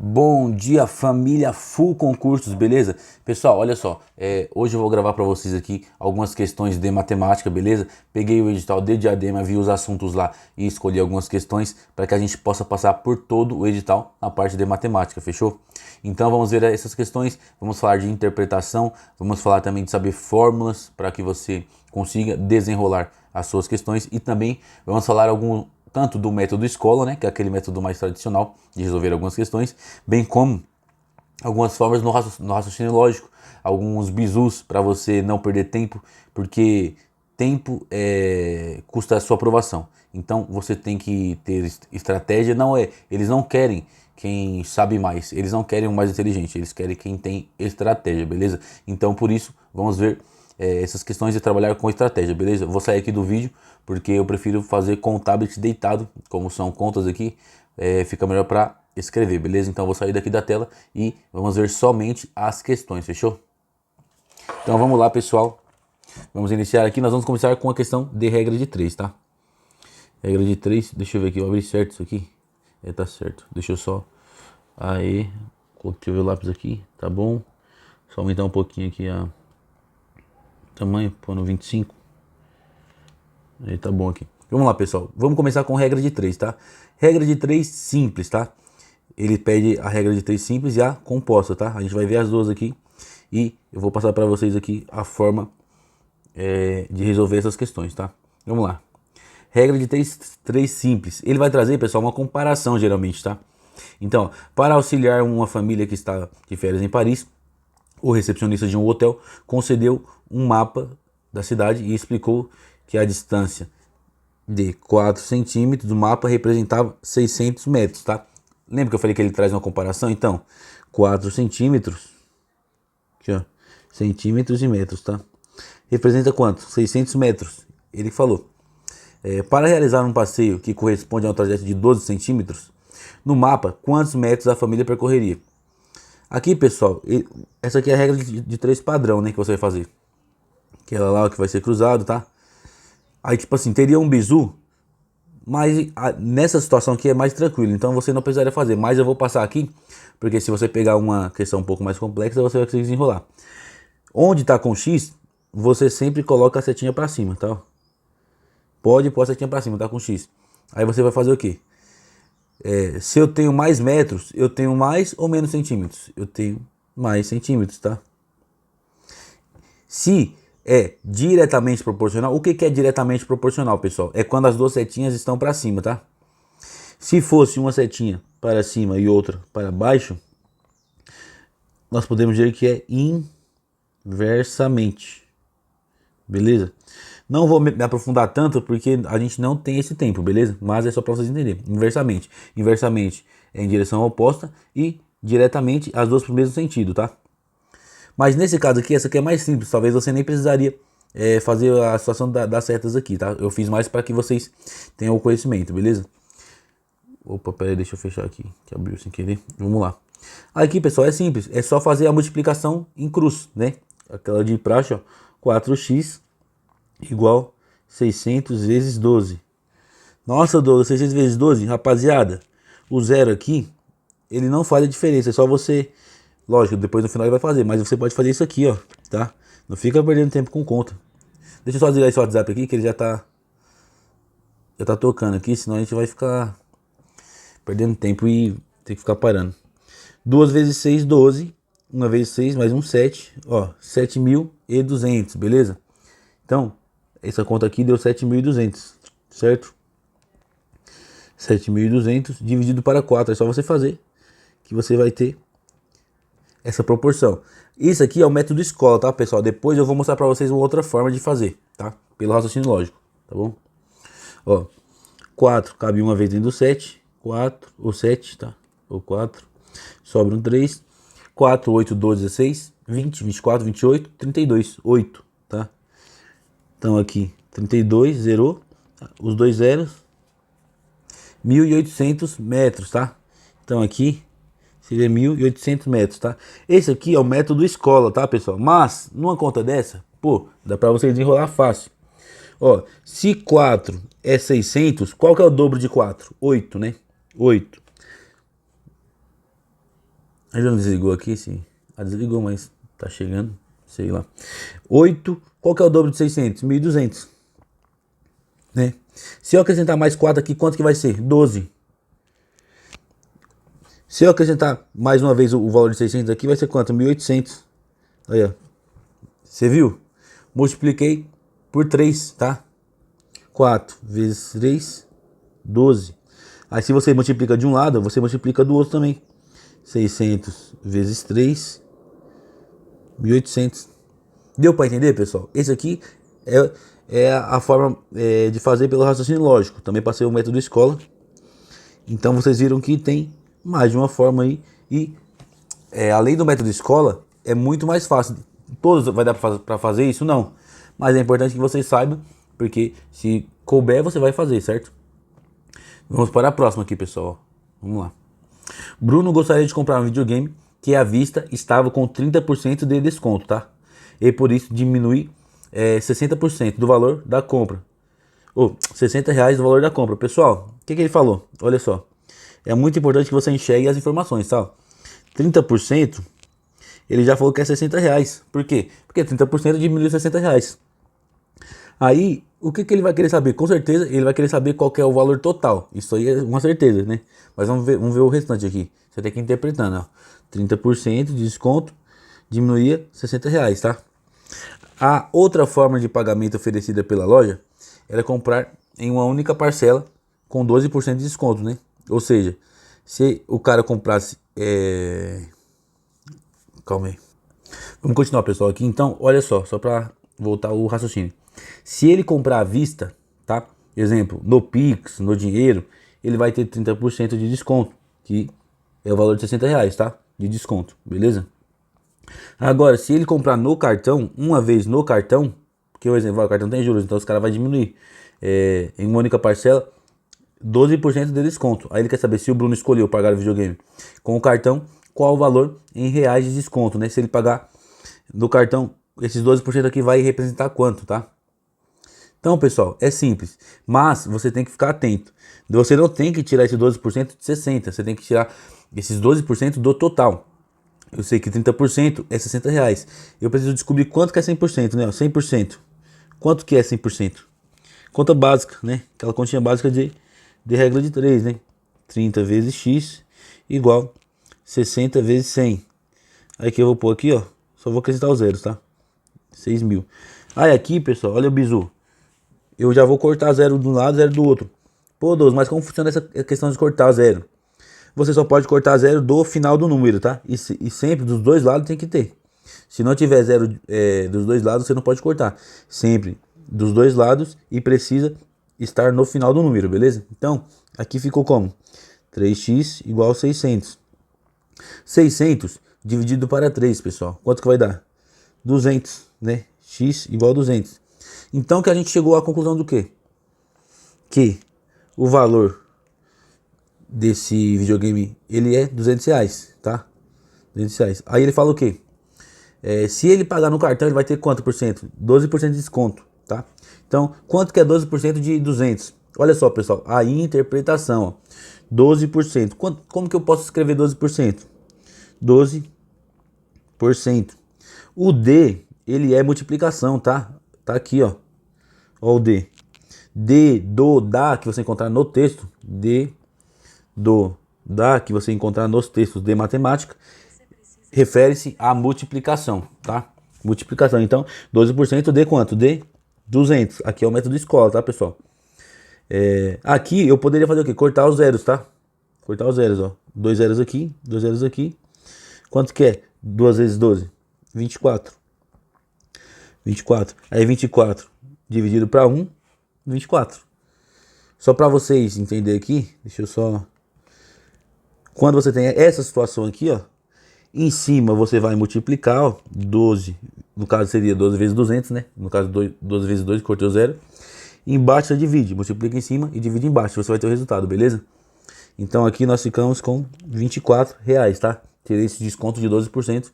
Bom dia, família Full Concursos, beleza? Pessoal, olha só, hoje eu vou gravar para vocês aqui algumas questões de matemática, beleza? Peguei o edital de Diadema, vi os assuntos lá e escolhi algumas questões para que a gente possa passar por todo o edital na parte de matemática, fechou? Então vamos ver essas questões, vamos falar de interpretação, vamos falar também de saber fórmulas para que você consiga desenrolar as suas questões e também vamos falar tanto do método escola, né, que é aquele método mais tradicional de resolver algumas questões, bem como algumas formas no raciocínio lógico, alguns bizus para você não perder tempo, porque tempo custa a sua aprovação. Então você tem que ter estratégia, eles não querem quem sabe mais, eles não querem o mais inteligente, eles querem quem tem estratégia, beleza? Então por isso, vamos ver essas questões de trabalhar com estratégia, beleza? Eu vou sair aqui do vídeo porque eu prefiro fazer com o tablet deitado, como são contas aqui, fica melhor para escrever, beleza? Então eu vou sair daqui da tela e vamos ver somente as questões, fechou? Então vamos lá, pessoal. Vamos iniciar aqui, nós vamos começar com a questão de regra de 3, tá? Regra de 3, deixa eu ver aqui, eu abri certo isso aqui. Tá certo, deixa eu só... Aí, coloquei o lápis aqui, tá bom? Só aumentar um pouquinho aqui a tamanho, pôr no 25. Aí tá bom aqui. Vamos lá, pessoal. Vamos começar com regra de 3, tá? Regra de 3 simples, tá? Ele pede a regra de 3 simples e a composta, tá? A gente vai ver as duas aqui e eu vou passar para vocês aqui a forma de resolver essas questões, tá? Vamos lá. Regra de 3 simples. Ele vai trazer, pessoal, uma comparação geralmente, tá? Então, para auxiliar uma família que está de férias em Paris, o recepcionista de um hotel concedeu um mapa da cidade e explicou que a distância de 4 centímetros do mapa representava 600 metros, tá? Lembra que eu falei que ele traz uma comparação? Então, 4 centímetros, aqui ó, centímetros e metros, tá? Representa quanto? 600 metros. Ele falou, para realizar um passeio que corresponde a um trajeto de 12 centímetros, no mapa, quantos metros a família percorreria? Aqui, pessoal, essa aqui é a regra de 3 padrão, né, que você vai fazer. Aquela lá que vai ser cruzado, tá? Aí, tipo assim, teria um bizu, mas nessa situação aqui é mais tranquilo, então você não precisaria fazer. Mas eu vou passar aqui, porque se você pegar uma questão um pouco mais complexa, você vai conseguir desenrolar. Onde está com X, você sempre coloca a setinha para cima, tá? Pode pôr a setinha para cima, tá com X. Aí você vai fazer o quê? Se eu tenho mais metros, eu tenho mais ou menos centímetros? Eu tenho mais centímetros, tá? Se é diretamente proporcional, o que é diretamente proporcional, pessoal? É quando as duas setinhas estão para cima, tá? Se fosse uma setinha para cima e outra para baixo, nós podemos dizer que é inversamente. Beleza? Não vou me aprofundar tanto porque a gente não tem esse tempo, beleza? Mas é só para vocês entenderem. Inversamente. Inversamente é em direção oposta e diretamente as duas para o mesmo sentido, tá? Mas nesse caso aqui, essa aqui é mais simples. Talvez você nem precisaria fazer a situação das setas aqui, tá? Eu fiz mais para que vocês tenham o conhecimento, beleza? Opa, pera aí, deixa eu fechar aqui, que abriu sem querer. Vamos lá. Aqui, pessoal, é simples. É só fazer a multiplicação em cruz, né? Aquela de praxe, ó. 4x igual 600 vezes 12. Nossa, Douglas, 600 vezes 12? Rapaziada, o zero aqui, ele não faz a diferença. É só você... Lógico, depois no final ele vai fazer, mas você pode fazer isso aqui, ó, tá? Não fica perdendo tempo com conta. Deixa eu só desligar esse WhatsApp aqui, que ele já tá tocando aqui, senão a gente vai ficar perdendo tempo e tem que ficar parando. 2 vezes 6, 12. 1 vezes 6, mais um 7. Ó, 7.200, beleza? Então, essa conta aqui deu 7.200, certo? 7.200 dividido para 4. É só você fazer que você vai ter essa proporção. Isso aqui é o método escola, tá, pessoal? Depois eu vou mostrar para vocês uma outra forma de fazer, tá? Pelo raciocínio lógico, tá bom? Ó, 4 cabe uma vez dentro do 7. 4, ou 7, tá? Ou 4. Sobra um 3. 4, 8, 12, 16, 20, 24, 28, 32. 8, tá? Então aqui, 32, zerou. Os dois zeros. 1.800 metros, tá? Então aqui seria 1.800 metros, tá? Esse aqui é o método escola, tá, pessoal? Mas, numa conta dessa, pô, dá pra você desenrolar fácil. Ó, se 4 é 600, qual que é o dobro de 4? 8, né? 8. Ainda não desligou aqui, sim. Ah, desligou, mas tá chegando. Sei lá. 8. Qual que é o dobro de 600? 1.200. Né? Se eu acrescentar mais 4 aqui, quanto que vai ser? 12. Se eu acrescentar mais uma vez o valor de 600 aqui, vai ser quanto? 1.800. Aí, ó. Você viu? Multipliquei por 3, tá? 4 vezes 3, 12. Aí se você multiplica de um lado, você multiplica do outro também. 600 vezes 3, 1.800. Deu para entender, pessoal? Esse aqui é a forma de fazer pelo raciocínio lógico. Também passei o método escola. Então vocês viram que tem mais de uma forma aí. E além do método escola, é muito mais fácil. Todos vai dar para fazer isso? Não. Mas é importante que vocês saibam, porque se couber, você vai fazer, certo? Vamos para a próxima aqui, pessoal. Vamos lá. Bruno gostaria de comprar um videogame que à vista estava com 30% de desconto, tá? E por isso diminui 60% do valor da compra. Ou R$ 60 do valor da compra. Pessoal, o que ele falou? Olha só. É muito importante que você enxergue as informações, tá? 30%, ele já falou que é R$ 60. Por quê? Porque 30% diminui R$ 60. Aí, o que ele vai querer saber? Com certeza, ele vai querer saber qual que é o valor total. Isso aí é uma certeza, né? Mas vamos ver o restante aqui. Você tem que ir interpretando, ó. 30% de desconto diminuía R$ 60, tá? A outra forma de pagamento oferecida pela loja era comprar em uma única parcela com 12% de desconto, né? Ou seja, se o cara comprasse... Calma aí. Vamos continuar, pessoal, aqui. Então, olha só para voltar o raciocínio. Se ele comprar à vista, tá? Exemplo, no Pix, no dinheiro, ele vai ter 30% de desconto, que é o valor de R$ 60, tá? De desconto, beleza? Agora, se ele comprar no cartão, uma vez no cartão, porque o exemplo, o cartão tem juros, então os caras vai diminuir em uma única parcela 12% de desconto. Aí ele quer saber se o Bruno escolheu pagar o videogame com o cartão, qual o valor em reais de desconto, né? Se ele pagar no cartão, esses 12% aqui vai representar quanto, tá? Então, pessoal, é simples, mas você tem que ficar atento. Você não tem que tirar esse 12% de 60%, você tem que tirar esses 12% do total. Eu sei que 30% é R$ 60. Eu preciso descobrir quanto que é 100%, né? 100%. Quanto que é 100%? Conta básica, né? Aquela continha básica de regra de 3, né? 30 vezes x igual 60 vezes 100. Aí que eu vou pôr aqui, ó. Só vou acrescentar os zeros, tá? 6.000. Aí aqui, pessoal, olha o bizu. Eu já vou cortar zero de um lado, zero do outro. Pô, Deus, mas como funciona essa questão de cortar zero? Você só pode cortar zero do final do número, tá? E sempre dos dois lados tem que ter. Se não tiver zero dos dois lados, você não pode cortar. Sempre dos dois lados e precisa estar no final do número, beleza? Então, aqui ficou como? 3x igual a 600. 600 dividido para 3, pessoal. Quanto que vai dar? 200, né? X igual a 200. Então que a gente chegou à conclusão do quê? Que o valor desse videogame, ele é R$ 200, tá? R$ 200. Aí ele fala o quê? Se ele pagar no cartão, ele vai ter quanto por cento? 12% de desconto, tá? Então, quanto que é 12% de 200? Olha só, pessoal, a interpretação, ó. 12%. Como que eu posso escrever 12%? 12%. O D, ele é multiplicação, tá? Tá aqui, ó. Ó o D. D, do, da, que você encontrar no texto. D, do, da, que você encontrar nos textos de matemática. Refere-se à multiplicação, tá? Multiplicação. Então, 12% de quanto? De 200. Aqui é o método escola, tá, pessoal? Aqui eu poderia fazer o quê? Cortar os zeros, tá? Cortar os zeros, ó. 2 zeros aqui, 2 zeros aqui. Quanto que é? 2 vezes 12? 24. 24. Aí 24 dividido para 1, 24. Só para vocês entenderem aqui, deixa eu só... Quando você tem essa situação aqui, ó, em cima você vai multiplicar, ó, 12, no caso seria 12 vezes 200, né? No caso 12 vezes 2, cortei o zero. Embaixo você divide, multiplica em cima e divide embaixo, você vai ter o resultado, beleza? Então aqui nós ficamos com R$ 24, tá? Tirei esse desconto de 12%,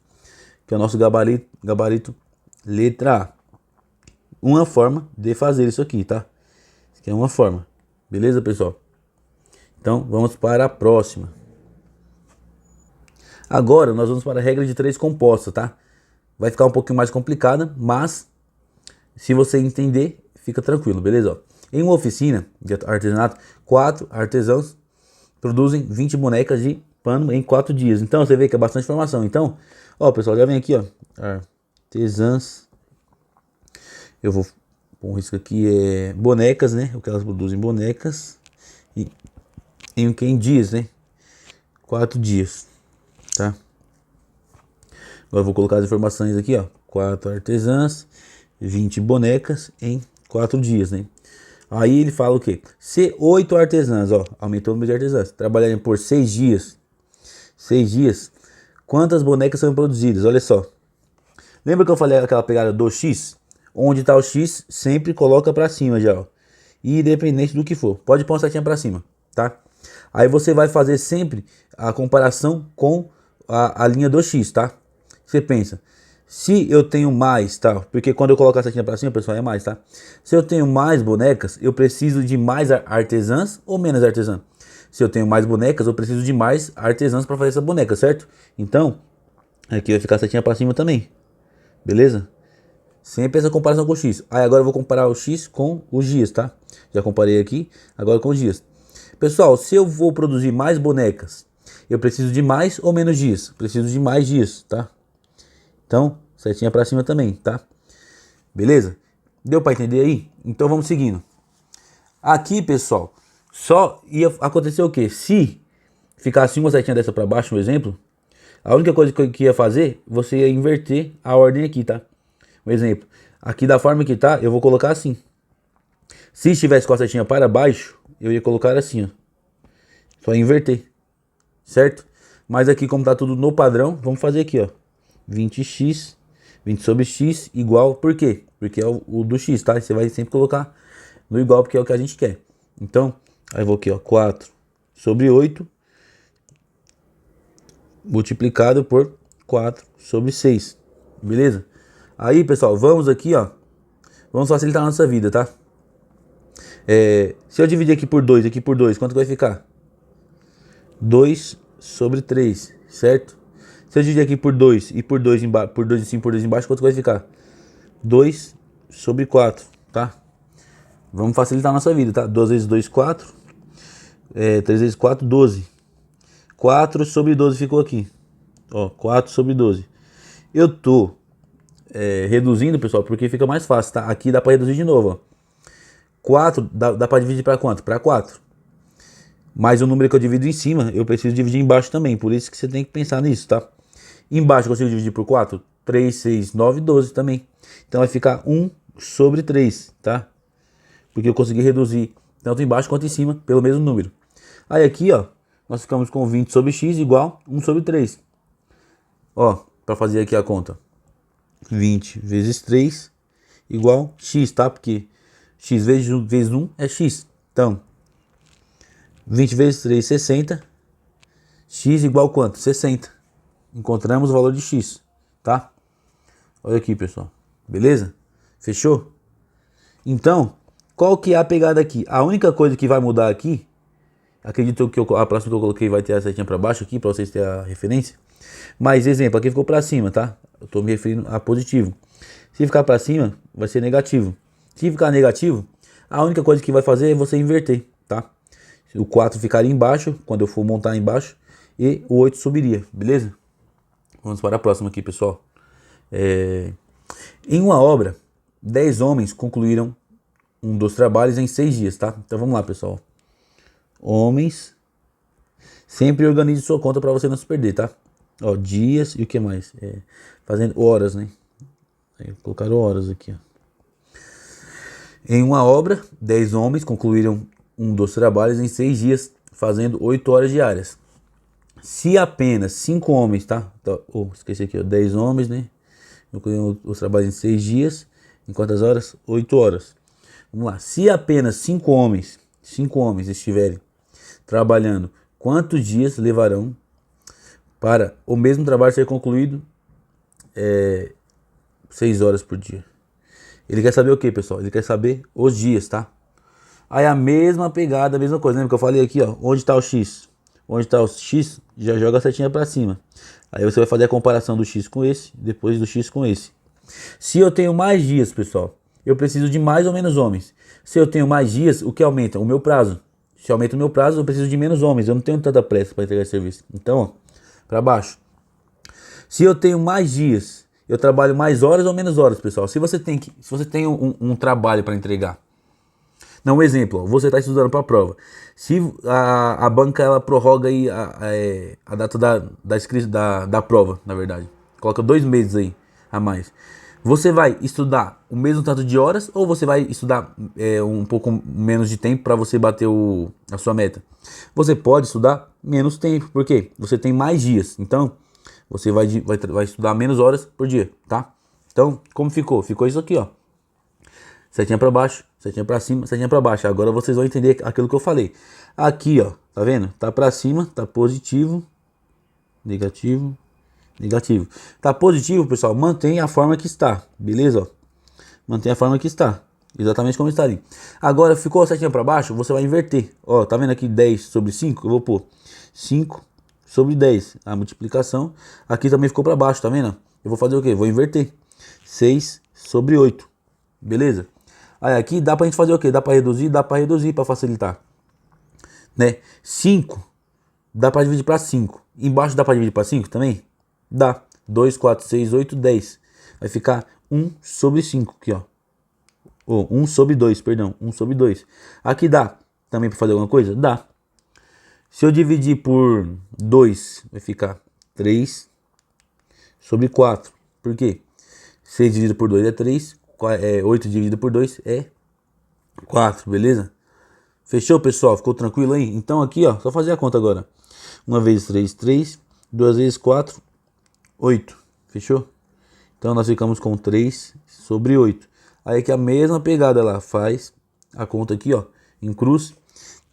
que é o nosso gabarito letra A. Uma forma de fazer isso aqui, tá? Isso aqui é uma forma, beleza, pessoal? Então vamos para a próxima. Agora nós vamos para a regra de 3 composta, tá? Vai ficar um pouquinho mais complicada, mas se você entender, fica tranquilo, beleza? Ó, em uma oficina de artesanato, 4 artesãos produzem 20 bonecas de pano em 4 dias. Então você vê que é bastante informação. Então, ó, pessoal, já vem aqui, ó, artesãs. Eu vou pôr um risco aqui, bonecas, né? O que elas produzem, bonecas. E em o que? Em dias, né? 4 dias, tá? Agora eu vou colocar as informações aqui, ó. 4 artesãs, 20 bonecas em 4 dias, né? Aí ele fala o quê? Se 8 artesãs, ó, aumentou o número de artesãs, trabalharem por 6 dias, 6 dias, quantas bonecas são produzidas? Olha só. Lembra que eu falei aquela pegada do X? Onde está o X, sempre coloca para cima já, ó. Independente do que for. Pode pôr uma setinha para cima, tá? Aí você vai fazer sempre a comparação com a linha do X, tá? Você pensa, se eu tenho mais, tá? Porque quando eu coloco a setinha para cima, pessoal, é mais, tá? Se eu tenho mais bonecas, eu preciso de mais artesãs ou menos artesãs? Se eu tenho mais bonecas, eu preciso de mais artesãs para fazer essa boneca, certo? Então, aqui vai ficar a setinha para cima também. Beleza? Sempre essa comparação com o X. Aí agora eu vou comparar o X com os dias, tá? Já comparei aqui, agora com os dias. Pessoal, se eu vou produzir mais bonecas, eu preciso de mais ou menos dias? Preciso de mais dias, tá? Então, setinha pra cima também, tá? Beleza? Deu pra entender aí? Então vamos seguindo. Aqui, pessoal, só ia acontecer o quê? Se ficasse uma setinha dessa pra baixo, um exemplo, a única coisa que ia fazer, você ia inverter a ordem aqui, tá? Um exemplo, aqui da forma que tá, eu vou colocar assim. Se estivesse com a setinha para baixo, eu ia colocar assim, ó. Só inverter, certo? Mas aqui, como tá tudo no padrão, vamos fazer aqui, ó. 20x, 20 sobre x igual, por quê? Porque é o do x, tá? Você vai sempre colocar no igual, porque é o que a gente quer. Então, aí eu vou aqui, ó, 4 sobre 8 multiplicado por 4 sobre 6, beleza? Aí, pessoal, vamos aqui, ó. Vamos facilitar a nossa vida, tá? Se eu dividir aqui por 2, quanto vai ficar? 2 sobre 3, certo? Se eu dividir aqui por 2 e por 2 embaixo, por 2 em cima, por 2 embaixo, quanto vai ficar? 2 sobre 4, tá? Vamos facilitar a nossa vida, tá? 2 vezes 2, 4. 3 vezes 4, 12. 4 sobre 12 ficou aqui. Ó, 4 sobre 12. Eu tô reduzindo, pessoal, porque fica mais fácil, tá? Aqui dá pra reduzir de novo, ó. 4 dá pra dividir pra quanto? Pra 4. Mas o número que eu divido em cima, eu preciso dividir embaixo também. Por isso que você tem que pensar nisso, tá? Embaixo eu consigo dividir por 4? 3, 6, 9, 12 também. Então vai ficar 1 sobre 3, tá? Porque eu consegui reduzir tanto embaixo quanto em cima pelo mesmo número. Aí aqui, ó, nós ficamos com 20 sobre x igual 1 sobre 3. Ó, para fazer aqui a conta. 20 vezes 3 igual x, tá? Porque x vezes 1 é x. Então, 20 vezes 3, 60. X igual quanto? 60. Encontramos o valor de x, tá? Olha aqui, pessoal. Beleza? Fechou? Então, qual que é a pegada aqui? A única coisa que vai mudar aqui, acredito que a próxima que eu coloquei vai ter a setinha para baixo aqui, para vocês terem a referência. Mas, exemplo, aqui ficou para cima, tá? Eu estou me referindo a positivo. Se ficar para cima, vai ser negativo. Se ficar negativo, a única coisa que vai fazer é você inverter, tá? O 4 ficaria embaixo, quando eu for montar embaixo, e o 8 subiria, beleza? Vamos para a próxima aqui, pessoal. Em uma obra, 10 homens concluíram um dos trabalhos em 6 dias, tá? Então vamos lá, pessoal. Homens, sempre organize sua conta para você não se perder, tá? Ó, dias e o que mais? Fazendo horas, né? Colocaram horas aqui, ó. Em uma obra, 10 homens concluíram um dos trabalhos em 6 dias, fazendo 8 horas diárias. Se apenas 5 homens, tá? Esqueci aqui, ó, 10 homens, né? Concluíram os trabalhos em 6 dias. Em quantas horas? 8 horas. Vamos lá. Se apenas 5 homens estiverem trabalhando, quantos dias levarão para o mesmo trabalho ser concluído? 6 horas por dia. Ele quer saber o que, pessoal? Ele quer saber os dias, tá? Aí a mesma pegada, a mesma coisa. Lembra que eu falei aqui, ó? Onde está o X? onde está o x, já joga a setinha para cima. Aí você vai fazer a comparação do x com esse, depois do x com esse. Se eu tenho mais dias, pessoal, eu preciso de mais ou menos homens. Se eu tenho mais dias, o que aumenta? O meu prazo. Se aumenta o meu prazo, eu preciso de menos homens. Eu não tenho tanta pressa para entregar esse serviço. Então, ó, para baixo. Se eu tenho mais dias, eu trabalho mais horas ou menos horas, pessoal. Se você tem um trabalho para entregar. Não, um exemplo, ó, você está estudando para a prova. Se a banca ela prorroga aí a data da prova, na verdade. Coloca 2 meses aí a mais. Você vai estudar o mesmo tanto de horas ou você vai estudar um pouco menos de tempo para você bater a sua meta? Você pode estudar menos tempo, porque você tem mais dias. Então, você vai estudar menos horas por dia, tá? Então, como ficou? Ficou isso aqui, ó. Setinha para baixo, setinha para cima, setinha para baixo. Agora vocês vão entender aquilo que eu falei. Aqui, ó, tá vendo? Tá para cima, tá positivo, negativo, negativo. Tá positivo, pessoal, mantém a forma que está, beleza? Ó? Mantém a forma que está, exatamente como está ali. Agora, ficou a setinha para baixo, você vai inverter. Ó, tá vendo aqui 10 sobre 5? Eu vou pôr 5 sobre 10, a multiplicação. Aqui também ficou para baixo, tá vendo? Eu vou fazer o quê? Vou inverter. 6 sobre 8, beleza? Aí aqui dá pra gente fazer o quê? Dá pra reduzir para facilitar. Né? 5 dá pra dividir para 5. Embaixo dá pra dividir para 5 também? Dá. 2, 4, 6, 8, 10. Vai ficar 1 sobre 5 aqui, ó. Ou 1 sobre 2, perdão. 1 sobre 2. Aqui dá também para fazer alguma coisa? Dá. Se eu dividir por 2, vai ficar 3 sobre 4. Por quê? 6 dividido por 2 é 3. 8 dividido por 2 é 4, beleza? Fechou, pessoal? Ficou tranquilo aí? Então aqui, ó, só fazer a conta agora. 1 vezes 3, 3. 2 vezes 4, 8. Fechou? Então nós ficamos com 3 sobre 8. Aí aqui a mesma pegada lá, faz a conta aqui, ó, em cruz.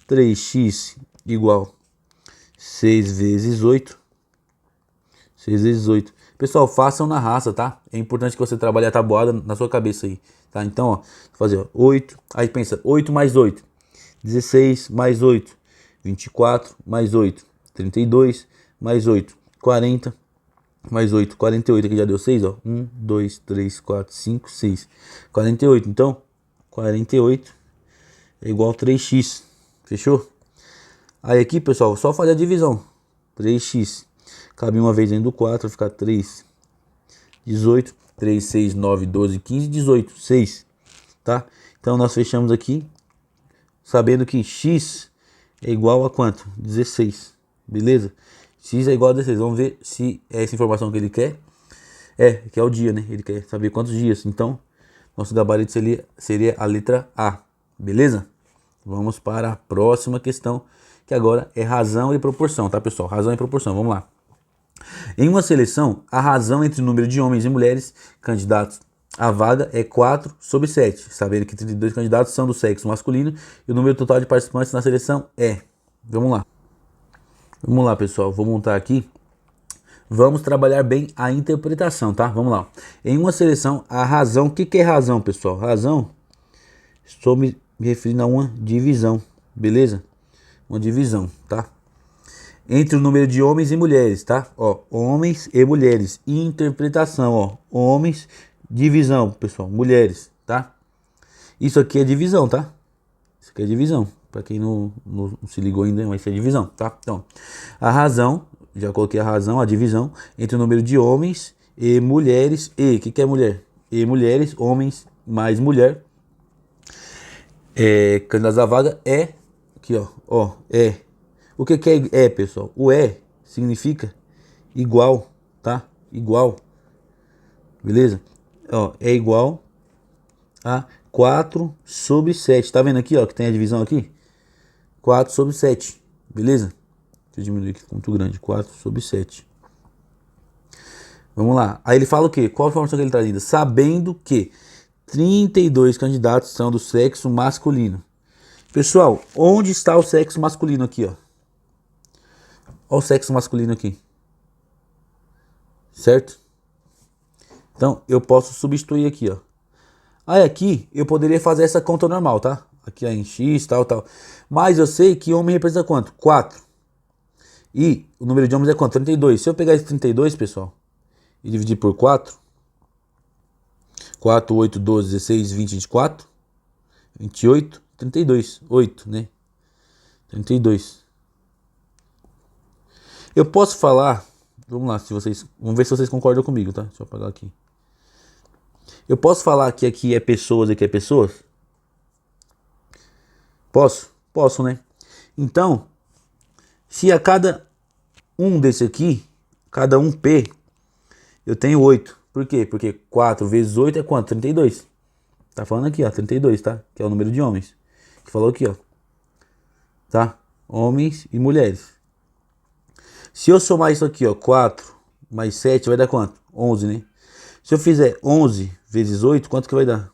3x igual 6 vezes 8. 6 vezes 8. Pessoal, façam na raça, tá? É importante que você trabalhe a tabuada na sua cabeça aí, tá? Então, ó, fazer ó, 8, aí pensa, 8 mais 8, 16 mais 8, 24 mais 8, 32 mais 8, 40 mais 8, 48, aqui já deu 6, ó. 1, 2, 3, 4, 5, 6, 48. Então, 48 é igual a 3x, fechou? Aí aqui, pessoal, só fazer a divisão. 3x cabe uma vez dentro do 4, vai ficar 3, 18, 3, 6, 9, 12, 15, 18, 6, tá? Então nós fechamos aqui, sabendo que x é igual a quanto? 16, beleza? X é igual a 16, vamos ver se é essa informação que ele quer. Que é o dia, né? Ele quer saber quantos dias, então nosso gabarito seria a letra A, beleza? Vamos para a próxima questão, que agora é razão e proporção, tá, pessoal? Razão e proporção, vamos lá. Em uma seleção, a razão entre o número de homens e mulheres candidatos à vaga é 4 sobre 7, sabendo que 32 candidatos são do sexo masculino e o número total de participantes na seleção é... Vamos lá. Vamos lá, pessoal, vou montar aqui. Vamos trabalhar bem a interpretação, tá? Vamos lá. Em uma seleção, a razão... O que é razão, pessoal? Razão, estou me referindo a uma divisão, beleza? Uma divisão, tá? Entre o número de homens e mulheres, tá? Ó, homens e mulheres. Interpretação, ó. Homens, divisão, pessoal. Mulheres, tá? Isso aqui é divisão, tá? Isso aqui é divisão. Pra quem não se ligou ainda, mas isso é divisão, tá? Então, a razão, já coloquei a razão, a divisão, entre o número de homens e mulheres. E, o que é mulher? E mulheres, homens mais mulher. Candidatos à vaga é, aqui ó, é. O que é pessoal? O significa igual, tá? Igual, beleza? Ó, é igual a 4 sobre 7. Tá vendo aqui, ó, que tem a divisão aqui? 4 sobre 7, beleza? Deixa eu diminuir aqui, muito grande. 4 sobre 7. Vamos lá. Aí ele fala o quê? Qual a informação que ele traz ainda? Sabendo que 32 candidatos são do sexo masculino. Pessoal, onde está o sexo masculino aqui, ó? Olha o sexo masculino aqui. Certo? Então, eu posso substituir aqui, ó. Aí aqui, eu poderia fazer essa conta normal, tá? Aqui é em x, tal, tal. Mas eu sei que homem representa quanto? 4. E o número de homens é quanto? 32. Se eu pegar esse 32, pessoal, e dividir por 4, 4, 8, 12, 16, 20, 24, 28, 32. 8, né? 32. Eu posso falar, vamos lá, se vocês, vamos ver se vocês concordam comigo, tá? Deixa eu apagar aqui. Eu posso falar que aqui é pessoas e aqui é pessoas? Posso? Posso, né? Então, se a cada um desse aqui, cada um P, eu tenho 8. Por quê? Porque 4 vezes 8 é quanto? 32. Tá falando aqui, ó, 32, tá? Que é o número de homens. Que falou aqui, ó. Tá? Homens e mulheres. Se eu somar isso aqui, ó, 4 mais 7 vai dar quanto? 11, né? Se eu fizer 11 vezes 8, quanto que vai dar?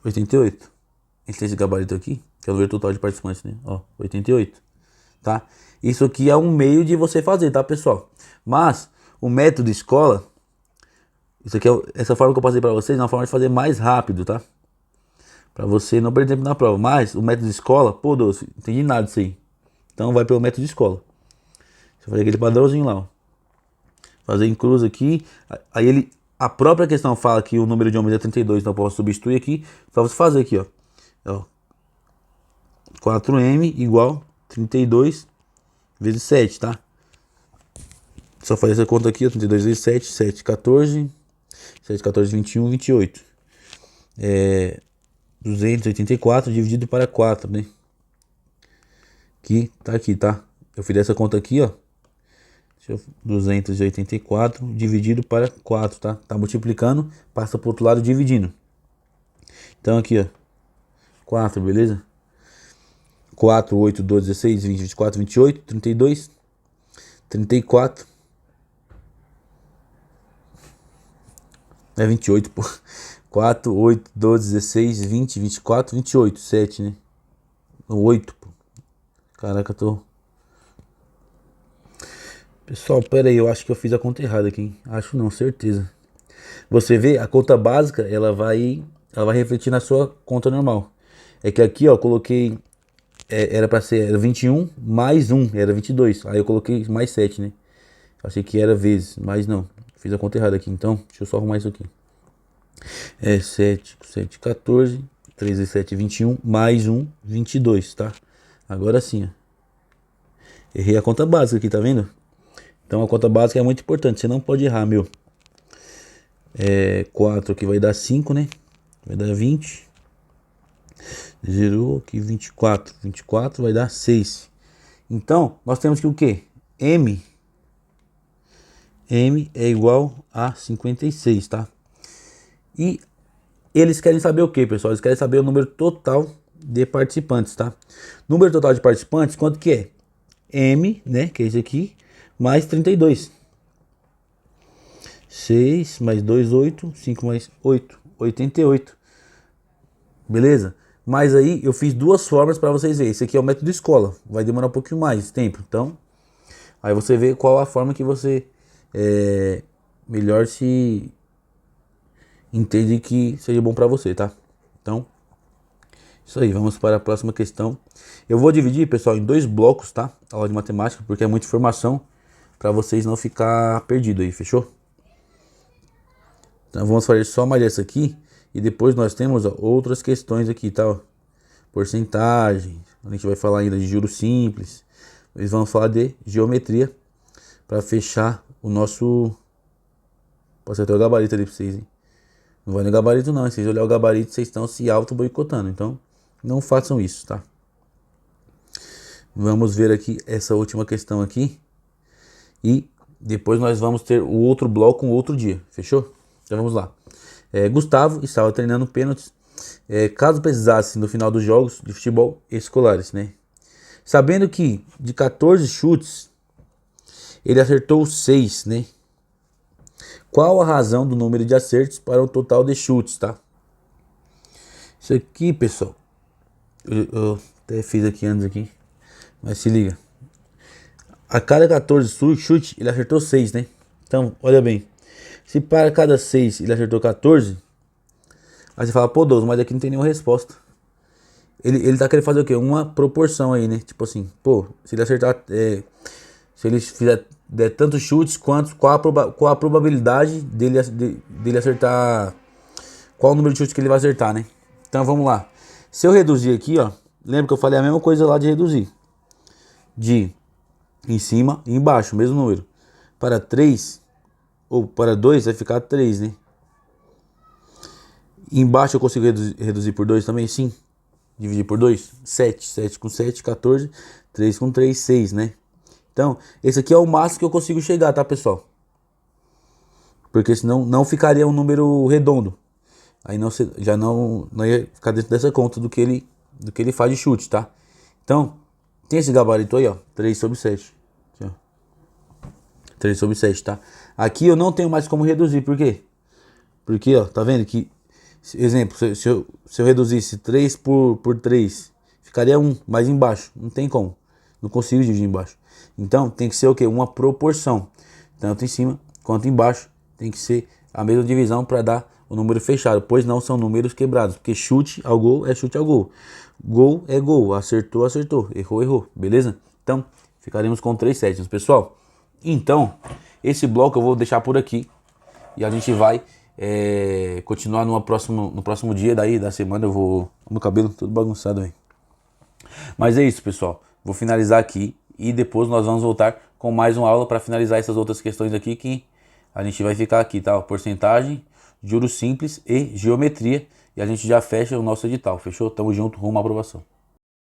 88. Esse gabarito aqui, que é o número total de participantes, né? Ó, 88, tá? Isso aqui é um meio de você fazer, tá, pessoal? Mas o método escola, isso aqui essa forma que eu passei pra vocês é uma forma de fazer mais rápido, tá? Pra você não perder tempo na prova. Mas o método escola, pô, Doce, não entendi nada disso aí. Então vai pelo método escola. Você faz aquele padrãozinho lá, ó. Fazer em cruz aqui. Aí ele, a própria questão fala que o número de homens é 32, então eu posso substituir aqui. Só você fazer aqui, ó. 4M igual 32 vezes 7, tá? Só fazer essa conta aqui, ó. 32 vezes 7, 7, 14. 7, 14, 21, 28. 284 dividido para 4, né? Que tá aqui, tá? Eu fiz essa conta aqui, ó. 284 dividido para 4, tá? Tá multiplicando, passa pro outro lado dividindo. Então aqui, ó. 4, beleza? 4, 8, 12, 16, 20, 24, 28, 32, 34. É 28, pô. 4, 8, 12, 16, 20, 24, 28, 7, né? 8, pô. Caraca, tô... Pessoal, pera aí, eu acho que eu fiz a conta errada aqui, hein? Acho não, certeza. Você vê, a conta básica, ela vai refletir na sua conta normal. É que aqui, ó, eu coloquei, era pra ser, era 21 mais 1, era 22. Aí eu coloquei mais 7, né? Achei que era vezes, mas não. Fiz a conta errada aqui, então, deixa eu só arrumar isso aqui. 7, 7, 14, 13, 7, 21, mais 1, 22, tá? Agora sim, ó. Errei a conta básica aqui, tá vendo? Então a conta básica é muito importante, você não pode errar, meu. 4 aqui vai dar 5, né? Vai dar 20. Zerou aqui 24. 24 vai dar 6. Então, nós temos que o quê? M é igual a 56, tá? E eles querem saber o quê, pessoal? Eles querem saber o número total de participantes, tá? Número total de participantes, quanto que é? M, né? Que é esse aqui, mais 32. 6 mais 2, 8. 5 mais 8, 88. Beleza? Mas aí eu fiz duas formas para vocês verem. Esse aqui é o método escola. Vai demorar um pouquinho mais de tempo. Então, aí você vê qual a forma que você melhor se entende que seja bom para você, tá? Então, isso aí. Vamos para a próxima questão. Eu vou dividir, pessoal, em dois blocos, tá? A aula de matemática, porque é muita informação para vocês não ficar perdido aí, fechou? Então vamos fazer só mais essa aqui. E depois nós temos, ó, outras questões aqui, tá? Ó. Porcentagem. A gente vai falar ainda de juros simples. Eles vão falar de geometria. Para fechar o nosso... Posso até o gabarito ali para vocês, hein? Não vai no gabarito não. Se vocês olharem o gabarito, vocês estão se auto-boicotando. Então, não façam isso, tá? Vamos ver aqui essa última questão aqui. E depois nós vamos ter o outro bloco um outro dia. Fechou? Então vamos lá. Gustavo estava treinando pênaltis, caso precisasse no final dos jogos de futebol escolares, né? Sabendo que de 14 chutes ele acertou 6, né? Qual a razão do número de acertos para o total de chutes, tá? Isso aqui, pessoal, eu até fiz aqui antes aqui, mas se liga. A cada 14 chutes ele acertou 6, né? Então, olha bem. Se para cada 6 ele acertou 14, aí você fala, pô, Douglas, mas aqui não tem nenhuma resposta. Ele tá querendo fazer o quê? Uma proporção aí, né? Tipo assim, pô, se ele acertar, se ele fizer der tantos chutes, qual a probabilidade dele acertar, qual o número de chutes que ele vai acertar, né? Então vamos lá. Se eu reduzir aqui, ó, lembra que eu falei a mesma coisa lá de reduzir. De em cima e embaixo, mesmo número. Para 3 ou para 2 vai ficar 3, né? E embaixo eu consigo reduzir por 2 também? Sim. Dividir por 2? 7. 7 com 7, 14. 3 com 3, 6, né? Então, esse aqui é o máximo que eu consigo chegar, tá, pessoal? Porque senão não ficaria um número redondo. Aí não, já não ia ficar dentro dessa conta do que ele faz de chute, tá? Então, tem esse gabarito aí, ó. 3 sobre 7. Aqui, ó. 3 sobre 7, tá? Aqui eu não tenho mais como reduzir, por quê? Porque, ó, tá vendo que, exemplo, se eu reduzisse 3 por 3, ficaria 1 mais embaixo. Não tem como. Não consigo dividir embaixo. Então, tem que ser o quê? Uma proporção. Tanto em cima quanto embaixo. Tem que ser a mesma divisão para dar o número fechado. Pois não são números quebrados. Porque chute ao gol é chute ao gol. Gol é gol. Acertou, acertou. Errou, errou. Beleza? Então, ficaremos com 3 sétimos, pessoal. Então, esse bloco eu vou deixar por aqui. E a gente vai continuar no próximo dia daí da semana. Eu vou... Meu cabelo todo bagunçado aí. Mas é isso, pessoal. Vou finalizar aqui. E depois nós vamos voltar com mais uma aula para finalizar essas outras questões aqui que a gente vai ficar aqui, tá? Porcentagem, juros simples e geometria. E a gente já fecha o nosso edital, fechou? Tamo junto, rumo à aprovação.